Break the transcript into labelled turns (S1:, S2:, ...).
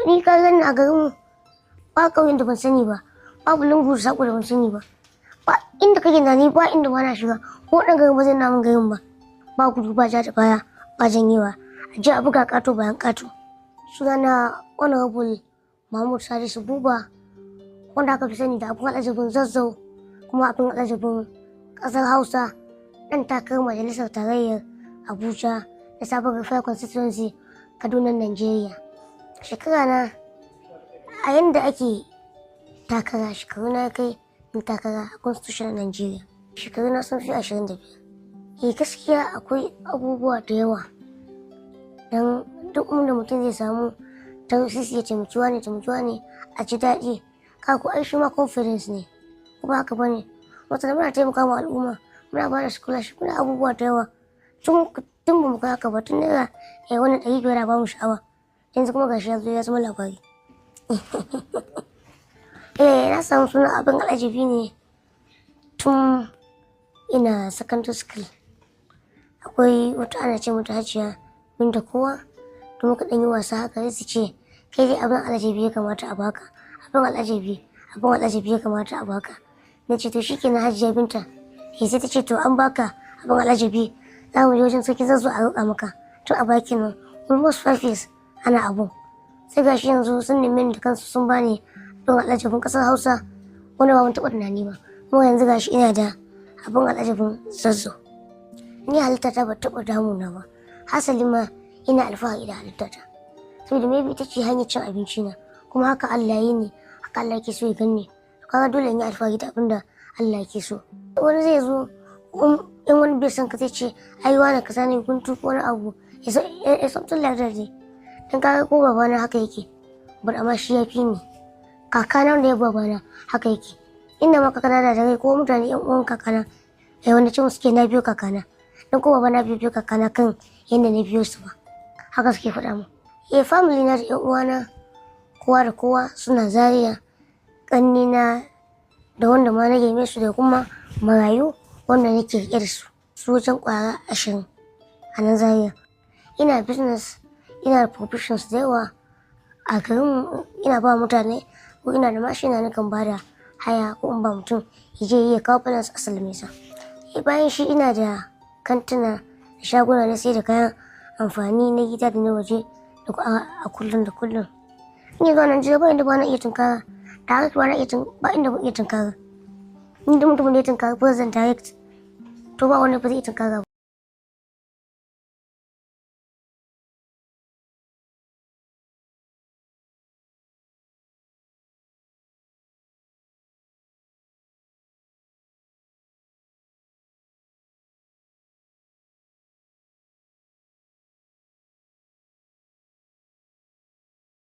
S1: ni ka gani a garin ba ƙauyen da ban sani ba, babu lungu da sako da ban sani ba. Ba inda kake ni ba inda ba na shiga, ko ɗan garin ba zai namun garin ba. Ba gudu ba ja da baya ba janyewa, a ji a buga ƙato bayan ƙato. Sunana Honorable Mahmud Salisu Buba, wanda aka fi sani da abin al'ajabin Zazzau, kuma abin al'ajabin ƙasar Hausa, ɗan takarar majalisar tarayyar Abuja da sabon Rufai Constituency, Kaduna, Najeriya. Shekara na a yanda ake takara, shekaru na kai in takara a Constitution Najeriya. Shekaru na sun fi 25. Gaskiya akwai abubuwa da yawa don duk inda mutum zai samu tausisi ya taimakiwa ne a ji daɗi. Kaku ai shi ma confidence ne, ko ba haka bane? Wata muna taimaka wa al'umma, muna ba da scholarship, muna abubuwa da yawa. Tun ba mu kai haka ba, tun naira wani 500 ba mu sha'awa, yanzu kuma gashi ya zo ya zama labari. Na samu suna abin al'ajabi ne tun ina secondary school. Akwai wata ana ce mata Hajiya Binta Kowa, da muka ɗan yi wasa haka sai su ce kai dai abin al'ajabi ya kamata a baka, abin al'ajabi ya kamata a baka. Na ce to shikenan Hajiya Binta. Sai ta ce to an baka abin al'ajabi, za mu je wajen sarki Zazzau a roƙa maka. Tun a baki nan almost 5 years ana abun. Sai gashi yanzu sun nemi da kansu sun bani abin al'ajabin ƙasar Hausa, wanda ba mun taɓa tunani ba. Kuma yanzu gashi ina da abin al'ajabin Zazzau. Ni halittata ba taɓa damuna ba, hasali ma ina alfahari da halittata, saboda maybe ita ce hanyar cin abinci na, kuma haka Allah yi ne, haka Allah yake so ya ganni. Kaga dole in yi alfahari da abin da Allah yake so. Wani zai zo in wani bai san ka zai ce ai wani kaza ne guntu ko wani abu, ya something like that dai. Dan kaga ko babana haka yake, but amma shi ya fi ni. Kakana da ya babana haka yake. Inda ma kakana da rai ko mutane yan uwan kakana wanda ce suke na biyo kakana, dan ko babana biyo kakana kan yanda na biyo su ba, haka suke faɗa mu. Family na da yan uwana kowa da kowa suna Zaria, ƙannina da wanda ma na girme su da kuma marayu wanda nake riƙe da su wajen ƙwara 20 a nan Zaria. Ina business, ina da professions da yawa a garin, ina ba mutane, ko ina da mashina na kan bada haya ko in ba mutum ya je ya kawo balance a sallame sa. Bayan shi ina da kantuna da shaguna na sai da kayan amfani na gida da na waje a kullum da kullum. Ni zuwa Najeriya ba inda ba na iya tunkara, direct ba inda ba iya tunkara. Ni da mutum da ya tunkara president direct, to ba wanda ba zai iya tunkara ba.